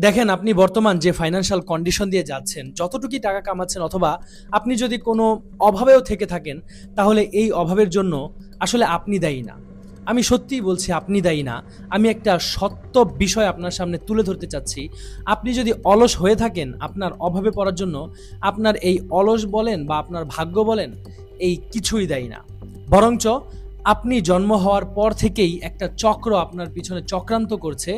দেখেন, আপনি বর্তমান যে ফাইন্যান্সিয়াল কন্ডিশন দিয়ে যাচ্ছেন, যতটুকুই টাকা কামাচ্ছেন অথবা আপনি যদি কোনো অভাবেও থেকে থাকেন, তাহলে এই অভাবের জন্য আসলে আপনি দায়ী না। আমি সত্যিই বলছি, আপনি দায়ী না। আমি একটা সত্য বিষয় আপনার সামনে তুলে ধরতে চাচ্ছি। আপনি যদি অলস হয়ে থাকেন আপনার অভাবে পড়ার জন্য, আপনার এই অলস বলেন বা আপনার ভাগ্য বলেন, এই কিছুই দায়ী না। বরঞ্চ আপনি জন্ম হওয়ার পর থেকেই একটা চক্র আপনার পিছনে চক্রান্ত করছে।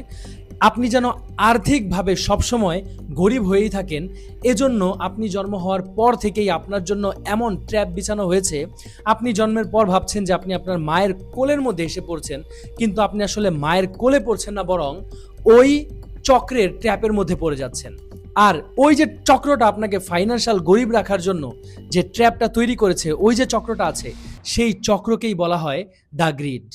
আপনি যেন আর্থিকভাবে সবসময় গরিব হয়েই থাকেন, এজন্য আপনি জন্ম হওয়ার পর থেকেই আপনার জন্য এমন ট্র্যাপ বিছানো হয়েছে। আপনি জন্মের পর ভাবছেন যে আপনি আপনার মায়ের কোলের মধ্যে এসে পড়ছেন, কিন্তু আপনি আসলে মায়ের কোলে পড়ছেন না, বরং ওই চক্রের ট্র্যাপের মধ্যে পড়ে যাচ্ছেন। আর ওই যে চক্রটা আপনাকে ফাইন্যান্সিয়াল গরিব রাখার জন্য যে ট্র্যাপটা তৈরি করেছে, ওই যে চক্রটা আছে, সেই চক্রকেই বলা হয় দ্য গ্রিড।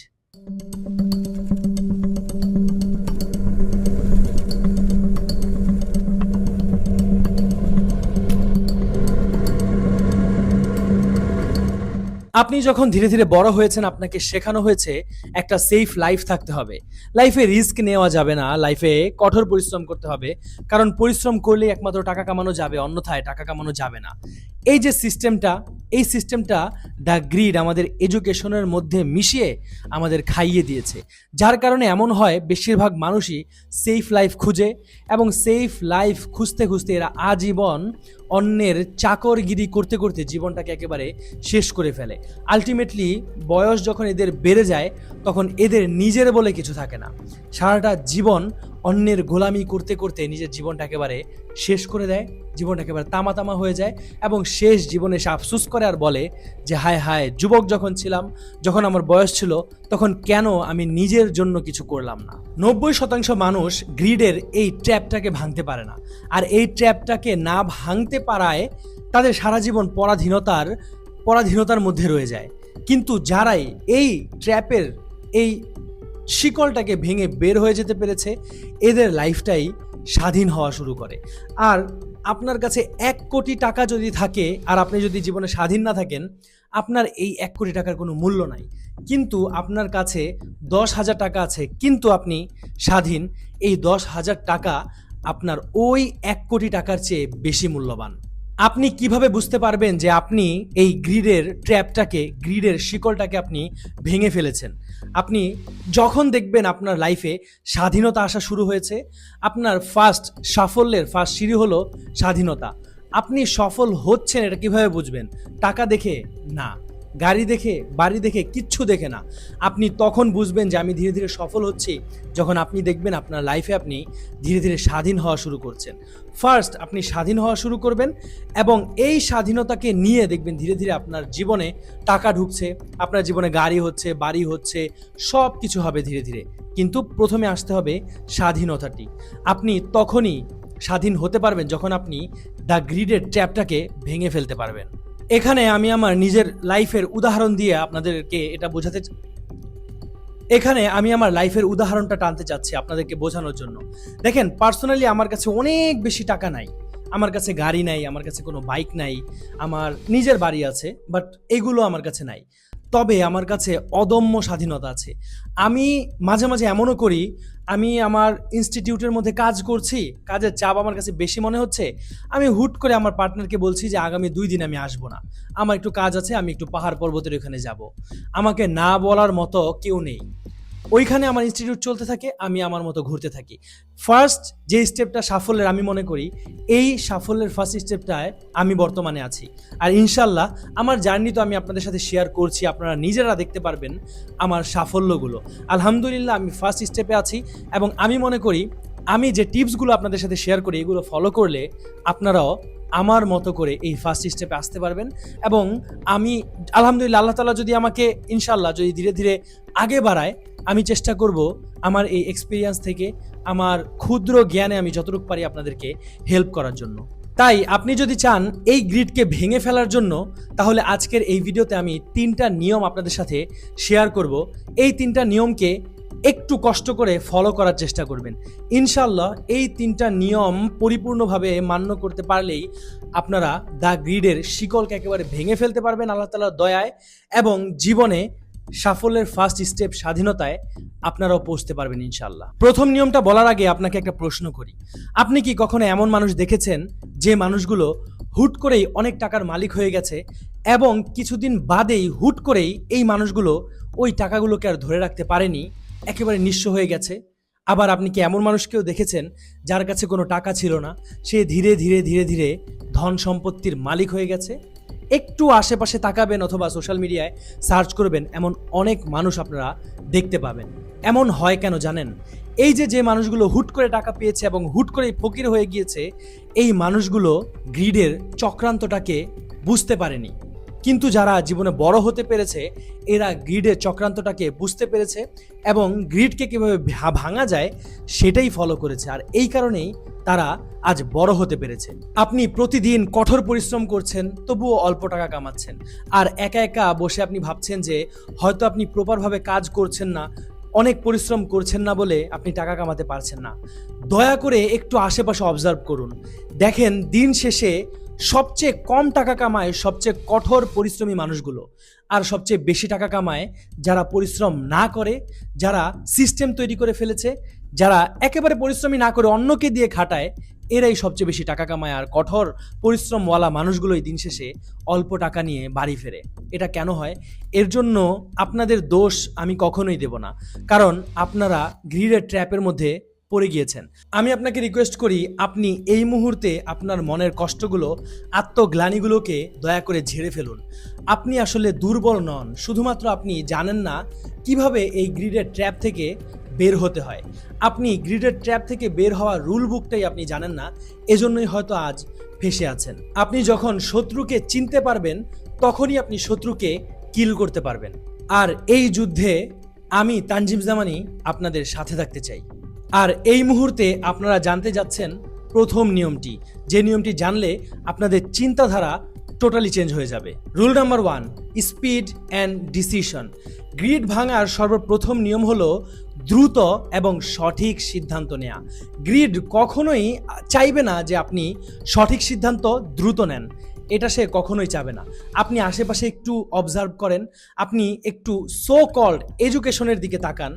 আপনি যখন ধীরে ধীরে বড় হয়েছেন, আপনাকে শেখানো হয়েছে একটা সেফ লাইফ থাকতে হবে। লাইফে রিস্ক নেওয়া যাবে না, লাইফে কঠোর পরিশ্রম করতে হবে। কারণ পরিশ্রম করলেই একমাত্র টাকা কামানো যাবে, অন্যথায় টাকা কামানো যাবে না। এই যে সিস্টেমটা, এই সিস্টেমটা দ্য গ্রিড আমাদের এডুকেশনের মধ্যে মিশিয়ে আমাদের খাইয়ে দিয়েছে। যার কারণে এমন হয় বেশিরভাগ মানুষই সেফ লাইফ খুঁজে, এবং সেফ লাইফ খুঁজতে খুঁজতে এরা আজীবন অন্যের চাকরগিরি করতে করতে জীবনটাকে একেবারে শেষ করে ফেলে। আলটিমেটলি বয়স যখন এদের বেড়ে যায়, তখন এদের নিজের বলে কিছু থাকে না। সারাটা জীবন অন্যের গোলামি করতে করতে নিজের জীবনটা একেবারে শেষ করে দেয়, জীবনটা একেবারে তামা তামা হয়ে যায়, এবং শেষ জীবনে সে আফসোস করে আর বলে যে হায় হায়, যুবক যখন ছিলাম, যখন আমার বয়স ছিল, তখন কেন আমি নিজের জন্য কিছু করলাম না। 90% মানুষ গ্রিডের এই ট্র্যাপটাকে ভাঙতে পারে না। আর এই ট্র্যাপটাকে না ভাঙতে পারায় তাদের সারা জীবন পরাধীনতার মধ্যে রয়ে যায়। কিন্তু যারাই এই ট্র্যাপের এই শিকলটাকে ভেঙে বের হয়ে যেতে পেরেছে, এদের লাইফটাই স্বাধীন হওয়া শুরু করে। আর আপনার কাছে 1 কোটি টাকা যদি থাকে আর আপনি যদি জীবনে স্বাধীন না থাকেন, আপনার এই 1 কোটি টাকার কোনো মূল্য নাই। কিন্তু আপনার কাছে 10,000 টাকা আছে, কিন্তু আপনি স্বাধীন। এই 10,000 টাকা আপনার ওই 1 কোটি টাকার চেয়ে বেশি মূল্যবান। আপনি কিভাবে বুঝতে পারবেন যে আপনি এই গ্রিডের ট্র্যাপটাকে, গ্রিডের শিকলটাকে আপনি ভেঙে ফেলেছেন? আপনি যখন দেখবেন আপনার লাইফে স্বাধীনতা আসা শুরু হয়েছে, আপনার সাফল্যের ফার্স্ট সিঁড়ি হলো স্বাধীনতা। আপনি সফল হচ্ছেন এটা কিভাবে বুঝবেন? টাকা দেখে না, গাড়ি দেখে, বাড়ি দেখে, কিচ্ছু দেখে না। আপনি তখন বুঝবেন যে আমি ধীরে ধীরে সফল হচ্ছি, যখন আপনি দেখবেন আপনার লাইফে আপনি ধীরে ধীরে স্বাধীন হওয়া শুরু করছেন। ফার্স্ট আপনি স্বাধীন হওয়া শুরু করবেন, এবং এই স্বাধীনতাকে নিয়ে দেখবেন ধীরে ধীরে আপনার জীবনে টাকা ঢুকছে, আপনার জীবনে গাড়ি হচ্ছে, বাড়ি হচ্ছে, সব কিছু হবে ধীরে ধীরে। কিন্তু প্রথমে আসতে হবে স্বাধীনতাটি। আপনি তখনই স্বাধীন হতে পারবেন যখন আপনি দ্য গ্রিডের ট্র্যাপটাকে ভেঙে ফেলতে পারবেন। এখানে আমি আমার নিজের লাইফের উদাহরণ দিয়ে আপনাদেরকে এটা বোঝাতে এখানে আমি আমার লাইফের উদাহরণটা টানতে চাচ্ছি আপনাদেরকে বোঝানোর জন্য। দেখেন, পার্সোনালি আমার কাছে অনেক বেশি টাকা নাই, আমার কাছে গাড়ি নাই, আমার কাছে কোনো বাইক নাই, আমার নিজের বাড়ি আছে, বাট এগুলো আমার কাছে নাই। তবে আমার কাছে অদম্য স্বাধীনতা আছে। আমি মাঝে মাঝে এমনও করি, আমি আমার ইনস্টিটিউটের মধ্যে কাজ করছি, কাজের চাপ আমার কাছে বেশি মনে হচ্ছে, আমি হুট করে আমার পার্টনারকে বলছি যে আগামী 2 দিন আমি আসবো না, আমার একটু কাজ আছে, আমি একটু পাহাড় পর্বতের ওখানে যাব। আমাকে না বলার মতো কেউ নেই। ওইখানে আমার ইনস্টিটিউট চলতে থাকে, আমি আমার মতো ঘুরতে থাকি। ফার্স্ট যে স্টেপটা সাফল্যের, আমি মনে করি এই সাফল্যের ফার্স্ট স্টেপটায় আমি বর্তমানে আছি। আর ইনশাল্লাহ আমার জার্নি তো আমি আপনাদের সাথে শেয়ার করছি, আপনারা নিজেরা দেখতে পারবেন আমার সাফল্যগুলো। আলহামদুলিল্লাহ আমি ফার্স্ট স্টেপে আছি, এবং আমি মনে করি আমি যে টিপসগুলো আপনাদের সাথে শেয়ার করি, এগুলো ফলো করলে আপনারাও আমার মতো করে এই ফার্স্ট স্টেপে আসতে পারবেন। এবং আমি আলহামদুলিল্লাহ, আল্লাহ তাআলা যদি আমাকে ইনশাল্লাহ যদি ধীরে ধীরে আগে বাড়ায়, আমি চেষ্টা করব আমার এই এক্সপিরিয়েন্স থেকে, আমার ক্ষুদ্র জ্ঞানে আমি যতটুকু পারি আপনাদেরকে হেল্প করার জন্য। তাই আপনি যদি চান এই গ্রিডকে ভেঙে ফেলার জন্য, তাহলে আজকের এই ভিডিওতে আমি 3টা নিয়ম আপনাদের সাথে শেয়ার করব। এই 3টা নিয়মকে একটু কষ্ট করে ফলো করার চেষ্টা করবেন। ইনশাল্লাহ এই 3টা নিয়ম পরিপূর্ণভাবে মান্য করতে পারলেই আপনারা দ্য গ্রিডের শিকলকে একেবারে ভেঙে ফেলতে পারবেন আল্লাহ তাআলার দয়ায়, এবং জীবনে সাফল্যের ফার্স্ট স্টেপ স্বাধীনতায় আপনারাও পৌঁছতে পারবেন ইনশাল্লাহ। প্রথম নিয়মটা বলার আগে আপনাকে একটা প্রশ্ন করি, আপনি কি কখনো এমন মানুষ দেখেছেন যে মানুষগুলো হুট করেই অনেক টাকার মালিক হয়ে গেছে এবং কিছুদিন বাদেই হুট করেই এই মানুষগুলো ওই টাকাগুলোকে আর ধরে রাখতে পারেনি, একেবারে নিঃস্ব হয়ে গেছে? আবার আপনি কি এমন মানুষকেও দেখেছেন যার কাছে কোনো টাকা ছিল না, সে ধীরে ধীরে ধীরে ধীরে ধন সম্পত্তির মালিক হয়ে গেছে? একটু আশেপাশে তাকাবেন অথবা সোশ্যাল মিডিয়ায় সার্চ করবেন, এমন অনেক মানুষ আপনারা দেখতে পাবেন। এমন হয় কেন জানেন? এই যে মানুষগুলো হুট করে টাকা পেয়েছে এবং হুট করেই ফকির হয়ে গিয়েছে, এই মানুষগুলো গ্রিডের চক্রান্তটাকে বুঝতে পারেনি। কিন্তু যারা জীবনে বড় হতে পেরেছে, এরা গ্রিডের চক্রান্তটাকে বুঝতে পেরেছে এবং গ্রিডকে কীভাবে ভাঙা যায় সেটাই ফলো করেছে, আর এই কারণেই তারা আজ বড় হতে পেরেছে। আপনি প্রতিদিন কঠোর পরিশ্রম করছেন, তবুও অল্প টাকা কামাচ্ছেন, আর একা একা বসে আপনি ভাবছেন যে হয়তো আপনি প্রপারভাবে কাজ করছেন না, অনেক পরিশ্রম করছেন না বলে আপনি টাকা কামাতে পারছেন না। দয়া করে একটু আশেপাশে অবজার্ভ করুন, দেখেন দিন শেষে সবচেয়ে কম টাকা কামায় সবচেয়ে কঠোর পরিশ্রমী মানুষগুলো, আর সবচেয়ে বেশি টাকা কামায় যারা পরিশ্রম না করে, যারা সিস্টেম তৈরি করে ফেলেছে, যারা একেবারে পরিশ্রমী না করে অন্যকে দিয়ে খাটায়, এরাই সবচেয়ে বেশি টাকা কামায়। আর কঠোর পরিশ্রমওয়ালা মানুষগুলোই দিন শেষে অল্প টাকা নিয়ে বাড়ি ফেরে। এটা কেন হয়? এর জন্য আপনাদের দোষ আমি কখনোই দেব না, কারণ আপনারা গ্রিডের ট্র্যাপের মধ্যে পড়ে গিয়েছেন। আমি আপনাকে রিকোয়েস্ট করি, আপনি এই মুহূর্তে আপনার মনের কষ্টগুলো, আত্মগ্লানিগুলোকে দয়া করে ঝেড়ে ফেলুন। আপনি আসলে দুর্বল নন, শুধুমাত্র আপনি জানেন না কিভাবে এই গ্রিডের ট্র্যাপ থেকে বের হতে হয়। আপনি গ্রিডের ট্র্যাপ থেকে বের হওয়ার রুল বুকটাই আপনি জানেন না, এজন্যই হয়তো আজ ফেঁসে আছেন। আপনি যখন শত্রুকে চিনতে পারবেন, তখনই আপনি শত্রুকে কিল করতে পারবেন। আর এই যুদ্ধে আমি তানজিম জামানি আপনাদের সাথে থাকতে চাই। আর এই মুহূর্তে আপনারা জানতে যাচ্ছেন প্রথম নিয়মটি, যে নিয়মটি জানলে আপনাদের চিন্তাধারা টোটালি চেঞ্জ হয়ে যাবে। Rule number 1, speed and decision. Grid ভাঙার সর্বপ্রথম নিয়ম হলো দ্রুত এবং সঠিক সিদ্ধান্ত নেওয়া। গ্রিড কখনোই চাইবে না যে আপনি সঠিক সিদ্ধান্ত দ্রুত নেন, এটা সে কখনোই চাবে না। আপনি আশেপাশে একটু অবজার্ভ করেন, আপনি একটু সো কল্ড এডুকেশনের দিকে তাকান,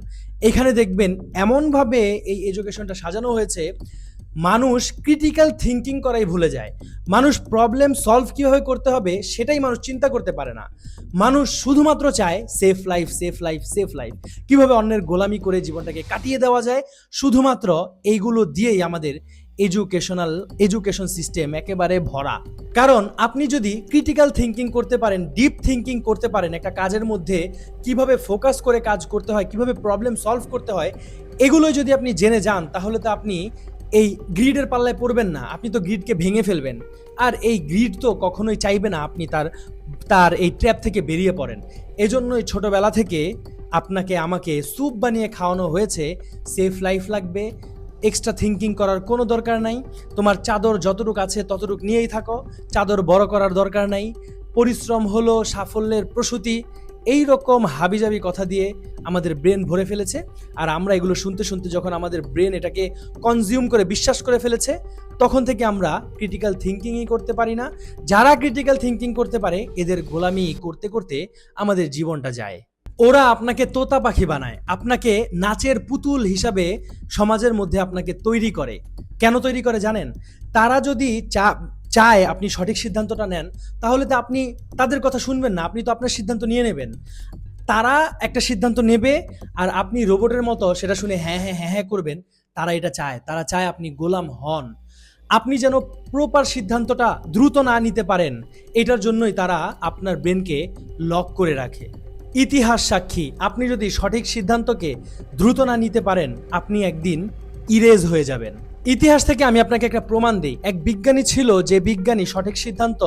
এখানে দেখবেন এমনভাবে এই এডুকেশনটা সাজানো হয়েছে, মানুষ ক্রিটিক্যাল থিঙ্কিং করাই ভুলে যায়। মানুষ প্রবলেম সলভ কীভাবে করতে হবে সেটাই মানুষ চিন্তা করতে পারে না। মানুষ শুধুমাত্র চায় safe life, safe life, safe life, কীভাবে অন্যের গোলামি করে জীবনটাকে কাটিয়ে দেওয়া যায়। শুধুমাত্র এইগুলো দিয়েই আমাদের এডুকেশন সিস্টেম একেবারে ভরা। কারণ আপনি যদি ক্রিটিক্যাল থিঙ্কিং করতে পারেন, ডিপ থিঙ্কিং করতে পারেন, একটা কাজের মধ্যে কিভাবে ফোকাস করে কাজ করতে হয়, কিভাবে প্রবলেম সলভ করতে হয়, এগুলোই যদি আপনি জেনে যান, তাহলে তো আপনি এই গ্রিডের পাল্লায় পড়বেন না, আপনি তো গ্রিডকে ভেঙে ফেলবেন। আর এই গ্রিড তো কখনোই চাইবে না আপনি তার এই ট্র্যাপ থেকে বেরিয়ে পড়েন। এজন্যই ছোটবেলা থেকে আপনাকে আমাকে স্যুপ বানিয়ে খাওয়ানো হয়েছে, সেফ লাইফ লাগবে, এক্সট্রা থিঙ্কিং করার কোনো দরকার নাই, তোমার চাদর যতটুক আছে ততটুক নিয়েই থাকো, চাদর বড় করার দরকার নাই, পরিশ্রম হলো সাফল্যের প্রসূতি, এই রকম হাবিজাবি কথা দিয়ে আমাদের ব্রেন ভরে ফেলেছে। আর আমরা এগুলো শুনতে শুনতে যখন আমাদের ব্রেন এটাকে কনজিউম করে বিশ্বাস করে ফেলেছে, তখন থেকে আমরা ক্রিটিক্যাল থিঙ্কিংই করতে পারি না। যারা ক্রিটিক্যাল থিঙ্কিং করতে পারে, এদের গোলামি করতে করতে আমাদের জীবনটা যায়। ওরা আপনাকে তোতা পাখি বানায়, আপনাকে নাচের পুতুল হিসাবে সমাজের মধ্যে আপনাকে তৈরি করে। কেন তৈরি করে জানেন? তারা যদি চায় আপনি সঠিক সিদ্ধান্তটা নেন, তাহলে তো আপনি তাদের কথা শুনবেন না, আপনি তো আপনার সিদ্ধান্ত নিয়ে নেবেন। তারা একটা সিদ্ধান্ত নেবে আর আপনি রোবটের মতো সেটা শুনে হ্যাঁ হ্যাঁ হ্যাঁ হ্যাঁ করবেন। তারা এটা চায়, তারা চায় আপনি গোলাম হন, আপনি যেন প্রপার সিদ্ধান্তটা দ্রুত না নিতে পারেন। এটার জন্যই তারা আপনার ব্রেনকে লক করে রাখে। ইতিহাস সাক্ষী, আপনি যদি সঠিক সিদ্ধান্তকে দ্রুত না নিতে পারেন, আপনি একদিন ইরেজ হয়ে যাবেন। ইতিহাস থেকে আমি আপনাকে একটা প্রমাণ দিই। এক বিজ্ঞানী ছিল, যে বিজ্ঞানী সঠিক সিদ্ধান্ত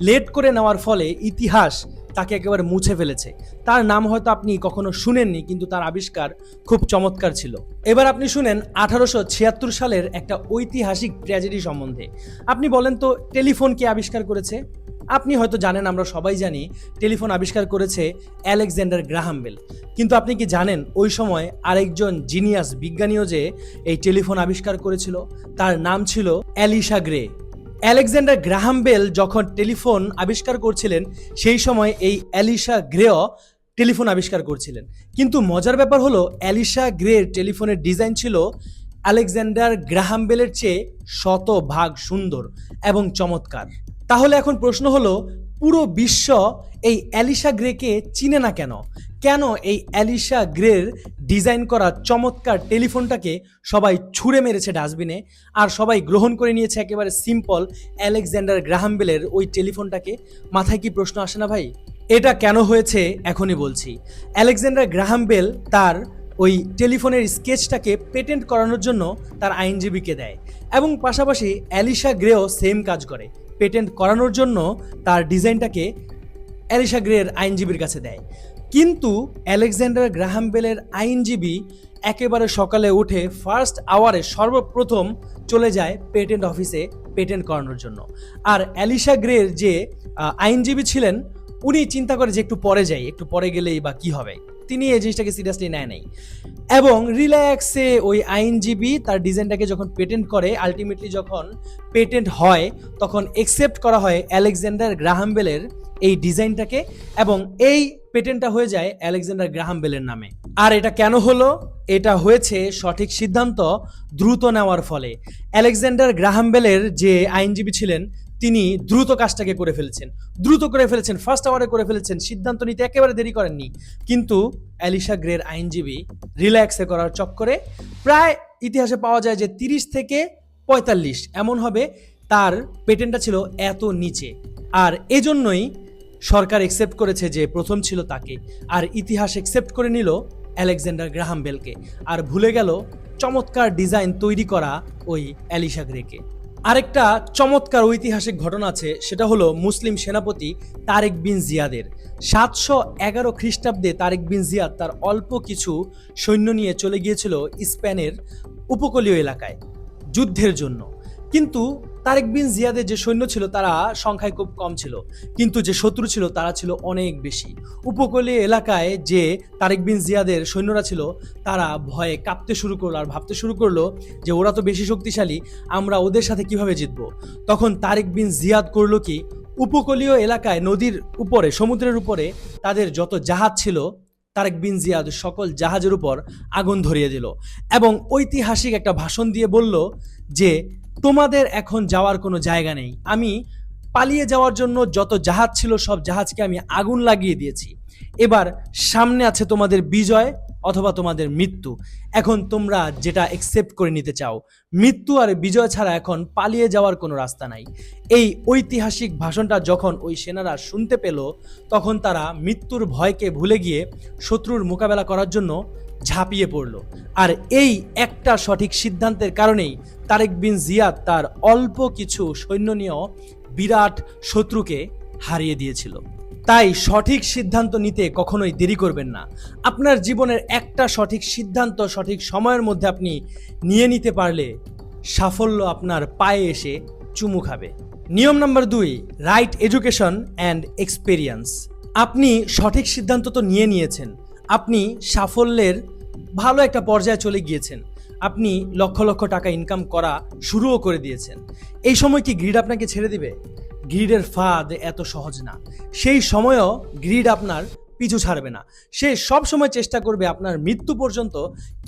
লেট করে নেওয়ার ফলে ইতিহাস তাকে একেবারে মুছে ফেলেছে। তার নাম হয়তো আপনি কখনো শুনেননি, কিন্তু তার আবিষ্কার খুব চমৎকার ছিল। এবার আপনি শুনেন 1876 সালের একটা ঐতিহাসিক ট্র্যাজেডি সম্বন্ধে। আপনি বলেন তো, টেলিফোন কে আবিষ্কার করেছে? আপনি হয়তো জানেন, আমরা সবাই জানি টেলিফোন আবিষ্কার করেছে আলেকজান্ডার গ্রাহাম বেল। কিন্তু আপনি কি জানেন ওই সময় আরেকজন জিনিয়াস বিজ্ঞানীও যে এই টেলিফোন আবিষ্কার করেছিল? তার নাম ছিল Elisha Gray. Alexander Graham Bell যখন টেলিফোন আবিষ্কার করছিলেন, সেই সময় এই এলিশা গ্রেও টেলিফোন আবিষ্কার করছিলেন। কিন্তু মজার ব্যাপার হলো অ্যালিসা গ্রের টেলিফোনের ডিজাইন ছিল আলেকজান্ডার গ্রাহাম বেলের চেয়ে শতভাগ সুন্দর এবং চমৎকার। তাহলে এখন প্রশ্ন হলো, পুরো বিশ্ব এই অ্যালিসা গ্রেকে চিনে না কেন? কেন এই অ্যালিসা গ্রের ডিজাইন করা চমৎকার টেলিফোনটাকে সবাই ছুঁড়ে মেরেছে ডাস্টবিনে, আর সবাই গ্রহণ করে নিয়েছে একেবারে সিম্পল আলেকজান্ডার গ্রাহাম বেলের ওই টেলিফোনটাকে? মাথায় কি প্রশ্ন আসে না ভাই? এটা কেন হয়েছে এখনই বলছি। আলেকজান্ডার গ্রাহাম বেল তার ওই টেলিফোনের স্কেচটাকে পেটেন্ট করানোর জন্য তার আইনজীবীকে দেয়, এবং পাশাপাশি অ্যালিসা গ্রেও সেম কাজ করে, পেটেন্ট করানোর জন্য তার ডিজাইনটাকে অ্যালিসা গ্রের আইনজীবীর কাছে দেয়। কিন্তু আলেকজান্ডার গ্রাহাম বেলের আইনজীবী একেবারে সকালে উঠে ফার্স্ট আওয়ারে সর্বপ্রথম চলে যায় পেটেন্ট অফিসে পেটেন্ট করানোর জন্য। আর অ্যালিসা গ্রের যে আইনজীবী ছিলেন উনি চিন্তা করে যে একটু পরে যাই, একটু পরে গেলেই বা কি হবে, তিনি এই জিনিসটাকে সিরিয়াসলি নেয় নাই, এবং রিল্যাক্সে ওই আইনজীবী তার ডিজাইনটাকে যখন পেটেন্ট করে, আলটিমেটলি যখন পেটেন্ট হয় তখন একসেপ্ট করা হয় আলেকজান্ডার গ্রাহাম বেলের এই ডিজাইনটাকে, এবং এই পেটেন্টটা হয়ে যায় আলেকজান্ডার গ্রাহাম বেলের নামে। আর এটা কেন হলো? এটা হয়েছে সঠিক সিদ্ধান্ত দ্রুত নেওয়ার ফলে। আলেকজান্ডার গ্রাহাম বেলের যে আইনজীবী ছিলেন তিনি দ্রুত কাজটাকে করে ফেলেছেন, ফার্স্ট আওয়ারে করে ফেলেছেন, সিদ্ধান্ত নিতে একেবারে দেরি করেননি। কিন্তু অ্যালিসা গ্রের আইনজীবী রিল্যাক্সে করার চক্করে প্রায় ইতিহাসে পাওয়া যায় যে 30 থেকে 45 এমন হবে তার পেটেন্টটা ছিল এত নিচে। আর এজন্যই সরকার একসেপ্ট করেছে যে প্রথম ছিল তাকে, আর ইতিহাস একসেপ্ট করে নিল আলেকজান্ডার গ্রাহাম বেলকে, আর ভুলে গেল চমৎকার ডিজাইন তৈরি করা ওই অ্যালিসা গ্রেকে। আরেকটা চমৎকার ঐতিহাসিক ঘটনা আছে, সেটা হলো মুসলিম সেনাপতি তারেক বিন জিয়াদের। 711 খ্রিস্টাব্দে তারেক বিন জিয়াদ তার অল্প কিছু সৈন্য নিয়ে চলে গিয়েছিল স্পেনের উপকূলীয় এলাকায় যুদ্ধের জন্য। কিন্তু তারেক বিন জিয়াদের যে সৈন্য ছিল তারা সংখ্যায় খুব কম ছিল, কিন্তু যে শত্রু ছিল তারা ছিল অনেক বেশি। উপকূলীয় এলাকায় যে তারেক বিন জিয়াদের সৈন্যরা ছিল তারা ভয়ে কাঁপতে শুরু করলো, আর ভাবতে শুরু করলো যে ওরা তো বেশি শক্তিশালী, আমরা ওদের সাথে কিভাবে জিতবো। তখন তারেক বিন জিয়াদ করলো কি, উপকূলীয় এলাকায় নদীর উপরে, সমুদ্রের উপরে তাদের যত জাহাজ ছিল তারেক বিন জিয়াদ সকল জাহাজের উপর আগুন ধরিয়ে দিল, এবং ঐতিহাসিক একটা ভাষণ দিয়ে বলল যে তোমাদের এখন যাওয়ার কোনো জায়গা নেই, আমি পালিয়ে যাওয়ার জন্য যত জাহাজ ছিল সব জাহাজকে আমি আগুন লাগিয়ে দিয়েছি, এবার সামনে আছে তোমাদের বিজয় অথবা তোমাদের মৃত্যু, এখন তোমরা যেটা একসেপ্ট করে নিতে চাও। মৃত্যু আর বিজয় ছাড়া এখন পালিয়ে যাওয়ার কোনো রাস্তা নাই। এই ঐতিহাসিক ভাষণটা যখন ওই সেনারা শুনতে পেল তখন তারা মৃত্যুর ভয়কে ভুলে গিয়ে শত্রুর মোকাবেলা করার জন্য ঝাঁপিয়ে পড়ল। আর এই একটা সঠিক সিদ্ধান্তের কারণেই তারেক বিন জিয়াদ তার অল্প কিছু সৈন্য নিয়েও বিরাট শত্রুকে হারিয়ে দিয়েছিল। তাই সঠিক সিদ্ধান্ত নিতে কখনোই দেরি করবেন না। আপনার জীবনের একটা সঠিক সিদ্ধান্ত সঠিক সময়ের মধ্যে আপনি নিয়ে নিতে পারলে সাফল্য আপনার পায়ে এসে চুমু খাবে। নিয়ম number 2, right education and experience. আপনি সঠিক সিদ্ধান্ত তো নিয়েছেন, আপনি সাফল্যের ভালো একটা পর্যায়ে চলে গিয়েছেন, আপনি লক্ষ লক্ষ টাকা ইনকাম করা শুরুও করে দিয়েছেন। এই সময় কি গ্রিড আপনাকে ছেড়ে দিবে? গ্রিডের ফাঁদ এত সহজ না। সেই সময়ও গ্রিড আপনার পিছু ছাড়বে না, সে সব সময় চেষ্টা করবে আপনার মৃত্যু পর্যন্ত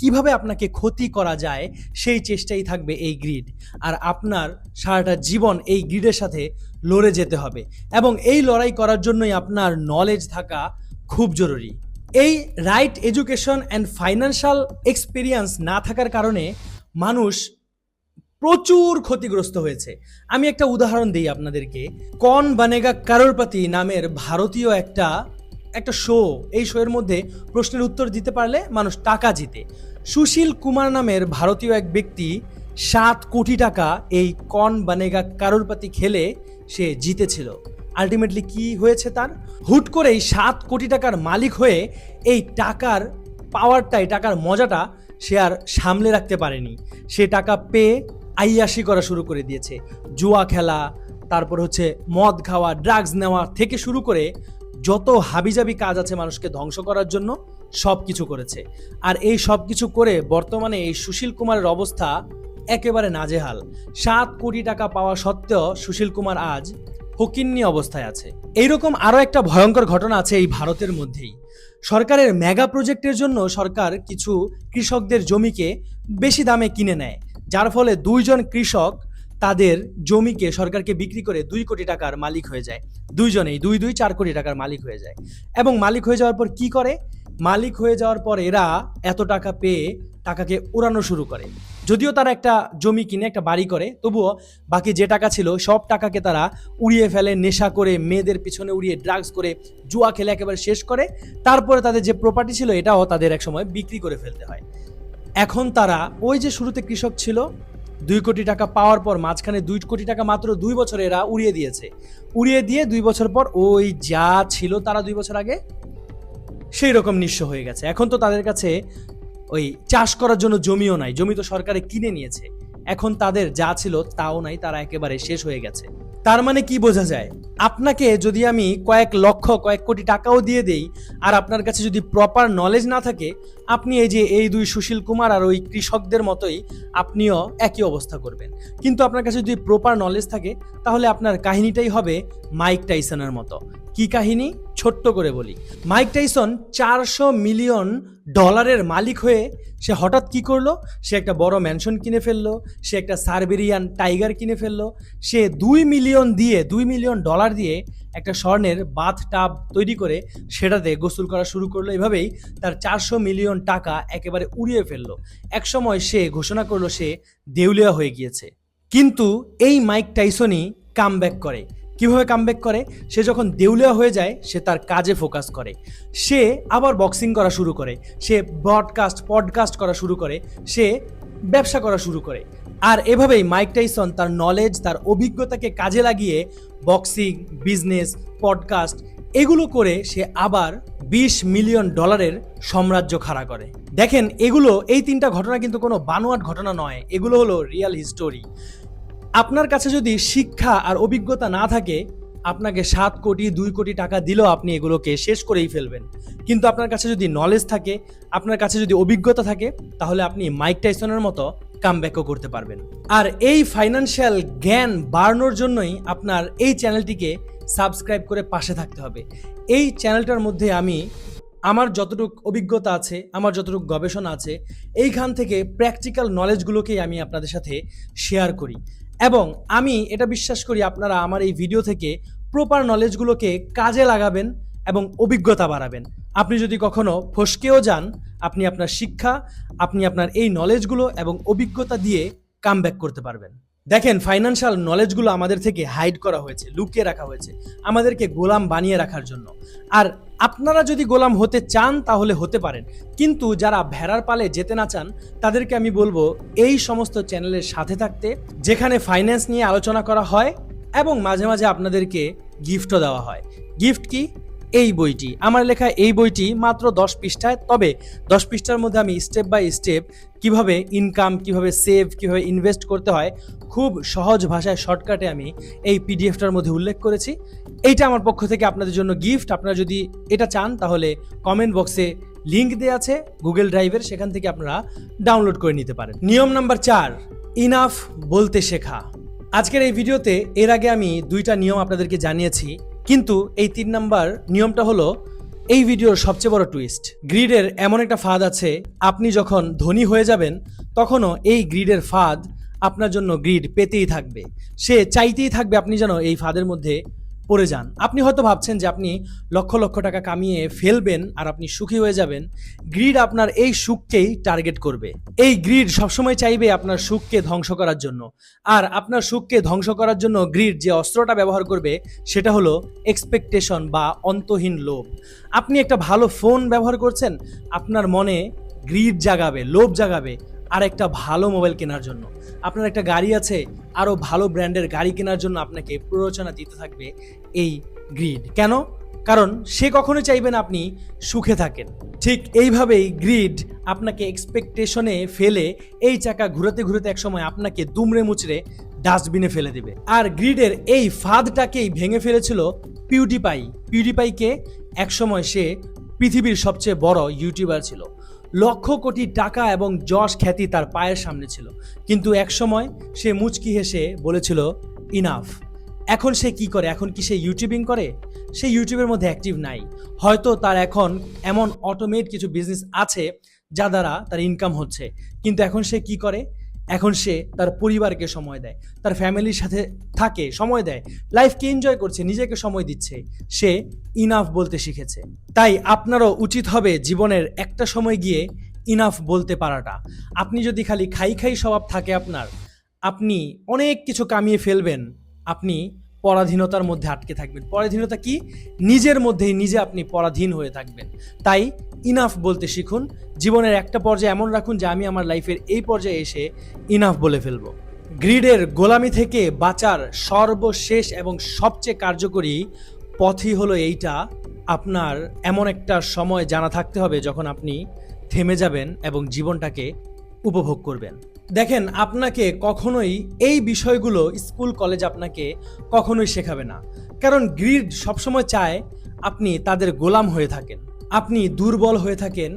কিভাবে আপনাকে ক্ষতি করা যায়, সেই চেষ্টাই থাকবে এই গ্রিড। আর আপনার সারাটা জীবন এই গ্রিডের সাথে লড়ে যেতে হবে, এবং এই লড়াই করার জন্যই আপনার নলেজ থাকা খুব জরুরি। এই right education and financial experience না থাকার কারণে মানুষ প্রচুর ক্ষতিগ্রস্ত হয়েছে। আমি একটা উদাহরণ দিই আপনাদেরকে। কন বানেগা কারোরপতি নামের ভারতীয় একটা শো, এই শোয়ের মধ্যে প্রশ্নের উত্তর দিতে পারলে মানুষ টাকা জিতে। সুশীল কুমার নামের ভারতীয় এক ব্যক্তি 7 কোটি টাকা এই কন বানেগা কারোরপতি খেলে সে জিতেছিল। আলটিমেটলি কি হয়েছে তার? হুট করেই 7 কোটি টাকার মালিক হয়ে এই টাকার পাওয়ারটাই, টাকার মজাটা সে আর সামলে রাখতে পারেনি। সে টাকা পেয়ে আইয়াশি করা শুরু করে দিয়েছে। জুয়া খেলা, তারপর হচ্ছে মদ খাওয়া, ড্রাগস নেওয়া থেকে শুরু করে যত হাবিজাবি কাজ আছে মানুষকে ধ্বংস করার জন্য সব কিছু করেছে। আর এই সব কিছু করে বর্তমানে এই সুশীল কুমারের অবস্থা একেবারে নাজেহাল। 7 কোটি টাকা পাওয়া সত্ত্বেও সুশীল কুমার আজ ফকিন্নি অবস্থায় আছে। এইরকম আরও একটা ভয়ঙ্কর ঘটনা আছে এই ভারতের মধ্যেই। সরকারের মেগা প্রজেক্টের জন্য সরকার কিছু কৃষকদের জমিকে বেশি দামে কিনে নেয়, যার ফলে দুইজন কৃষক তাদের জমিকে সরকারকে বিক্রি করে 2 কোটি টাকার মালিক হয়ে যায়। দুইজনেই 4 কোটি টাকার মালিক হয়ে যায়। এবং মালিক হয়ে যাওয়ার পর কি করে? মালিক হয়ে যাওয়ার পর এরা এত টাকা পেয়ে টাকাকে উড়ানো শুরু করে। যদিও তারা একটা জমি কিনে একটা বাড়ি করে, তবুও বাকি যে টাকা ছিল সব টাকাকে তারা উড়িয়ে ফেলে, নেশা করে, মেয়েদের পিছনে উড়িয়ে, ড্রাগস করে, জুয়া খেলে একেবারে শেষ করে। তারপরে তাদের যে প্রপার্টি ছিল এটাও তাদের একসময় বিক্রি করে ফেলতে হয়। এখন তারা ওই যে শুরুতে কৃষক ছিল, 2 কোটি টাকা পাওয়ার পর মাঝখানে 2 কোটি টাকা মাত্র 2 বছরে এরা উড়িয়ে দিয়েছে। উড়িয়ে দিয়ে 2 বছর পর ওই যা ছিল তারা 2 বছর আগে, সেই রকম নিঃস্ব হয়ে গেছে। এখন তো তাদের কাছে ওই চাষ করার জন্য জমিও নাই, জমি তো সরকারে কিনে নিয়েছে। এখন তাদের যা ছিল তাও নাই, তারা একেবারে শেষ হয়ে গেছে। তার মানে কি বোঝা যায়? আপনাকে যদি আমি কয়েক লক্ষ, কয়েক কোটি টাকাও দিয়ে দেই, আর আপনার কাছে যদি প্রপার নলেজ না থাকে, আপনি এই দুই সুশীল কুমার আর ওই কৃষকদের মতোই আপনিও একই অবস্থা করবেন। কিন্তু আপনার কাছে যদি প্রপার নলেজ থাকে, তাহলে আপনার কাহিনীটাই হবে মাইক টাইসনের মতো। কি কাহিনী? ছোট্ট করে বলি। মাইক টাইসন $400 মিলিয়ন মালিক হয়ে সে হঠাৎ কি করলো? সে একটা বড় ম্যানশন কিনে ফেললো, সে একটা সাইবেরিয়ান টাইগার কিনে ফেললো, সে $2 মিলিয়ন দিয়ে একটা স্বর্ণের বাথ টাব তৈরি করে সেটাতে গোসল করা শুরু করলো। এভাবেই তার 400 মিলিয়ন টাকা একেবারে উড়িয়ে ফেললো। একসময় সে ঘোষণা করলো সে দেউলিয়া হয়ে গিয়েছে। কিন্তু এই মাইক টাইসনই কামব্যাক করে। কিভাবে কামব্যাক করে? সে যখন দেউলিয়া হয়ে যায়, সে তার কাজে ফোকাস করে, সে আবার বক্সিং করা শুরু করে, সে পডকাস্ট করা শুরু করে, সে ব্যবসা করা শুরু করে। আর এভাবেই মাইক টাইসন তার নলেজ, তার অভিজ্ঞতাকে কাজে লাগিয়ে বক্সিং, বিজনেস, পডকাস্ট এগুলো করে সে আবার $20 মিলিয়ন সাম্রাজ্য খাড়া করে। দেখেন, এই 3টা ঘটনা কিন্তু কোনো বানোয়াট ঘটনা নয়, এগুলো হলো রিয়েল হিস্টোরি। আপনার কাছে যদি শিক্ষা আর অভিজ্ঞতা না থাকে, আপনাকে 7 কোটি 2 কোটি টাকা দিলেও আপনি এগুলোকে শেষ করেই ফেলবেন। কিন্তু আপনার কাছে যদি নলেজ থাকে, আপনার কাছে যদি অভিজ্ঞতা থাকে, তাহলে আপনি মাইক টাইসনের মতো কামব্যাকও করতে পারবেন। আর এই ফাইন্যান্সিয়াল জ্ঞান বাড়ানোর জন্যই আপনার এই চ্যানেলটিকে সাবস্ক্রাইব করে পাশে থাকতে হবে। এই চ্যানেলটার মধ্যে আমি আমার যতটুকু অভিজ্ঞতা আছে, আমার যতটুকু গবেষণা আছে, এইখান থেকে প্র্যাকটিক্যাল নলেজগুলোকেই আমি আপনাদের সাথে শেয়ার করি। এবং আমি এটা বিশ্বাস করি আপনারা আমার এই ভিডিও থেকে প্রপার নলেজগুলোকে কাজে লাগাবেন এবং অভিজ্ঞতা বাড়াবেন। আপনি যদি কখনো ফসকেও যান, আপনি আপনার শিক্ষা, আপনি আপনার এই নলেজগুলো এবং অভিজ্ঞতা দিয়ে কামব্যাক করতে পারবেন। দেখেন, ফাইন্যান্সিয়াল নলেজগুলো আমাদের থেকে হাইড করা হয়েছে, লুকিয়ে রাখা হয়েছে, আমাদেরকে গোলাম বানিয়ে রাখার জন্য। আর আপনারা যদি গোলাম হতে চান তাহলে হতে পারেন, কিন্তু যারা ভেড়ার পালে যেতে না চান তাদেরকে আমি বলবো এই সমস্ত চ্যানেলের সাথে থাকতে, যেখানে ফাইন্যান্স নিয়ে আলোচনা করা হয় এবং মাঝে মাঝে আপনাদেরকে গিফটও দেওয়া হয়। গিফট কি? এই বইটি, আমার লেখা এই বইটি মাত্র 10 পৃষ্ঠায়। তবে 10 পৃষ্ঠার মধ্যে আমি স্টেপ বাই স্টেপ কিভাবে ইনকাম, কিভাবে সেভ, কিভাবে ইনভেস্ট করতে হয় খুব সহজ ভাষায় শর্টকাটে আমি এই পিডিএফটার মধ্যে উল্লেখ করেছি। এইটা আমার পক্ষ থেকে আপনাদের জন্য গিফট। আপনারা যদি এটা চান তাহলে কমেন্ট বক্সে লিঙ্ক দেওয়া আছে গুগল ড্রাইভের, সেখান থেকে আপনারা ডাউনলোড করে নিতে পারেন। নিয়ম নাম্বার 4, ইনাফ বলতে শেখা। আজকের এই ভিডিওতে এর আগে আমি 2টা নিয়ম আপনাদেরকে জানিয়েছি, কিন্তু এই 3 নাম্বার নিয়মটা হলো এই ভিডিওর সবচেয়ে বড় টুইস্ট। গ্রিডের এমন একটা ফাঁদ আছে, আপনি যখন ধনী হয়ে যাবেন তখনও এই গ্রিডের ফাঁদ আপনার জন্য গ্রিড পেতেই থাকবে, সে চাইতেই থাকবে আপনি যেন এই ফাঁদের মধ্যে পড়ে যান। আপনি হয়তো ভাবছেন যে আপনি লক্ষ লক্ষ টাকা কামিয়ে ফেলবেন আর আপনি সুখী হয়ে যাবেন। গ্রিড আপনার এই সুখকেই টার্গেট করবে। এই গ্রিড সবসময় চাইবে আপনার সুখকে ধ্বংস করার জন্য। আর আপনার সুখকে ধ্বংস করার জন্য গ্রিড যে অস্ত্রটা ব্যবহার করবে সেটা হলো এক্সপেকটেশন বা অন্তহীন লোভ। আপনি একটা ভালো ফোন ব্যবহার করছেন, আপনার মনে গ্রিড জাগাবে, লোভ জাগাবে আর একটা ভালো মোবাইল কেনার জন্য। আপনার একটা গাড়ি আছে, আরও ভালো ব্র্যান্ডের গাড়ি কেনার জন্য আপনাকে প্ররোচনা দিতে থাকবে এই গ্রিড। কেন? কারণ সে কখনো চাইবে না আপনি সুখে থাকেন। ঠিক এইভাবেই গ্রিড আপনাকে এক্সপেকটেশনে ফেলে এই চাকা ঘুরাতে ঘুরাতে একসময় আপনাকে দুমড়ে মুচড়ে ডাস্টবিনে ফেলে দেবে। আর গ্রিডের এই ফাঁদটাকেই ভেঙে ফেলেছিল পিউডিপাইকে। একসময় সে পৃথিবীর সবচেয়ে বড় ইউটিউবার ছিল, লক্ষ কোটি টাকা এবং যশ খ্যাতি তার পায়ের সামনে ছিল, কিন্তু একসময় সে মুচকি হেসে বলেছিল ইনাফ। এখন সে কি করে? এখন কি সে ইউটিউবিং করে? সে ইউটিউবের মধ্যে অ্যাক্টিভ নাই। হয়তো তার এখন এমন অটোমেট কিছু বিজনেস আছে যা দ্বারা তার ইনকাম হচ্ছে, কিন্তু এখন সে কি করে? এখন সে তার পরিবারকে সময় দেয়, তার ফ্যামিলির সাথে থাকে, সময় দেয়, লাইফকে এনজয় করছে, নিজেকে সময় দিচ্ছে। সে ইনাফ বলতে শিখেছে। তাই আপনারও উচিত হবে জীবনের একটা সময় গিয়ে ইনাফ বলতে পারাটা। আপনি যদি খালি খাই খাই স্বভাব থাকে আপনার, আপনি অনেক কিছু কামিয়ে ফেলবেন, আপনি পরাধীনতার মধ্যে আটকে থাকবেন। পরাধীনতা কি? নিজের মধ্যেই নিজে আপনি পরাধীন হয়ে থাকবেন। তাই ইনাফ বলতে শিখুন। জীবনের একটা পর্যায়ে এমন রাখুন যে আমি আমার লাইফের এই পর্যায়ে এসে ইনাফ বলে ফেলবো। গ্রিডের গোলামি থেকে বাঁচার সর্বশেষ এবং সবচেয়ে কার্যকরী পথই হলো এইটা, আপনার এমন একটা সময় জানা থাকতে হবে যখন আপনি থেমে যাবেন এবং জীবনটাকে উপভোগ করবেন। দেখেন, আপনাকে কখনোই এই বিষয়গুলো স্কুল কলেজ আপনাকে কখনোই শেখাবে না, কারণ গ্রিড সবসময় চায় আপনি তাদের গোলাম হয়ে থাকেন, আপনি দুর্বল হয়ে থাকেন,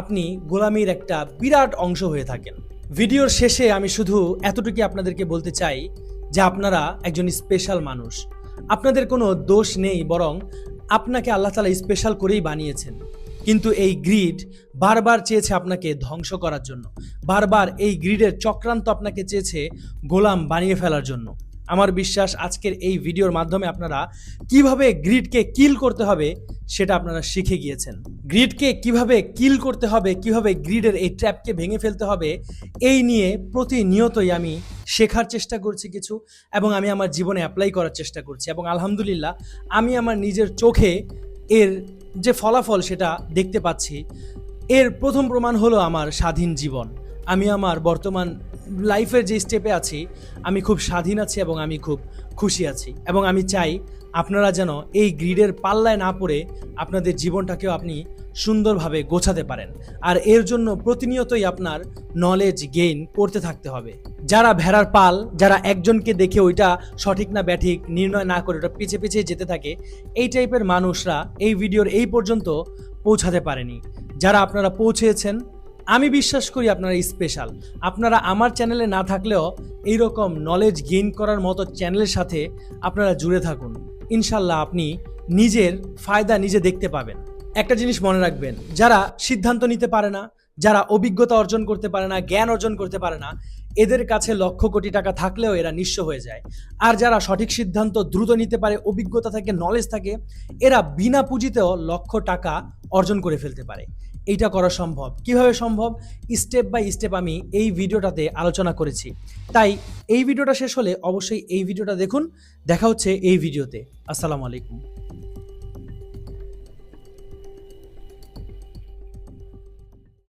আপনি গোলামির একটা বিরাট অংশ হয়ে থাকেন। ভিডিওর শেষে আমি শুধু এতটুকু আপনাদেরকে বলতে চাই যে আপনারা একজন স্পেশাল মানুষ। আপনাদের কোনো দোষ নেই, বরং আপনাকে আল্লাহ তাআলা স্পেশাল করেই বানিয়েছেন। কিন্তু এই গ্রিড বারবার চেয়েছে আপনাকে ধ্বংস করার জন্য, বারবার এই গ্রিডের চক্রান্ত আপনাকে চেয়েছে গোলাম বানিয়ে ফেলার জন্য। আমার বিশ্বাস আজকের এই ভিডিওর মাধ্যমে আপনারা কিভাবে গ্রিডকে কিল করতে হবে সেটা আপনারা শিখে গিয়েছেন। গ্রিডকে কিভাবে কিল করতে হবে, কিভাবে গ্রিডের এই ট্র্যাপকে ভেঙে ফেলতে হবে, এই নিয়ে প্রতিনিয়তই আমি শেখার চেষ্টা করছি কিছু, এবং আমি আমার জীবনে অ্যাপ্লাই করার চেষ্টা করছি, এবং আলহামদুলিল্লাহ আমি আমার নিজের চোখে এর যে ফলাফল সেটা দেখতে পাচ্ছি। এর প্রথম প্রমাণ হলো আমার স্বাধীন জীবন। আমি আমার বর্তমান লাইফের যে স্টেপে আছি, আমি খুব স্বাধীন আছি এবং আমি খুব খুশি আছি, এবং আমি চাই আপনারা যেন এই গ্রিডের পাল্লায় না পড়ে আপনাদের জীবনটাকেও আপনি সুন্দরভাবে গোছাতে পারেন। আর এর জন্য প্রতিনিয়তই আপনার নলেজ গেইন করতে থাকতে হবে। যারা ভেড়ার পাল, যারা একজনকে দেখে ওইটা সঠিক না ব্যাঠিক নির্ণয় না করে ওটা পিছিয়ে পিছিয়ে যেতে থাকে, এই টাইপের মানুষরা এই ভিডিওর এই পর্যন্ত পৌঁছাতে পারেনি। যারা আপনারা পৌঁছেছেন, আমি বিশ্বাস করি আপনারা স্পেশাল। আপনারা আমার চ্যানেলে না থাকলেও এইরকম নলেজ গেইন করার মতো চ্যানেলের সাথে আপনারা জুড়ে থাকুন। ইনশাল্লাহ আপনি নিজের ফায়দা নিজে দেখতে পাবেন। একটা জিনিস মনে রাখবেন, যারা সিদ্ধান্ত নিতে পারে না, যারা অভিজ্ঞতা অর্জন করতে পারে না, জ্ঞান অর্জন করতে পারে না, এদের কাছে লক্ষ কোটি টাকা থাকলেও এরা নিঃস্ব হয়ে যায়। আর যারা সঠিক সিদ্ধান্ত দ্রুত নিতে পারে, অভিজ্ঞতা থাকে, নলেজ থাকে, এরা বিনা পুঁজিতেও লক্ষ টাকা অর্জন করে ফেলতে পারে। এইটা করা সম্ভব। কিভাবে সম্ভব? স্টেপ বাই স্টেপ আমি এই ভিডিওটাতে আলোচনা করেছি। তাই এই ভিডিওটা শেষ হলে অবশ্যই এই ভিডিওটা দেখুন। দেখা হচ্ছে এই ভিডিওতে। আসসালামু আলাইকুম।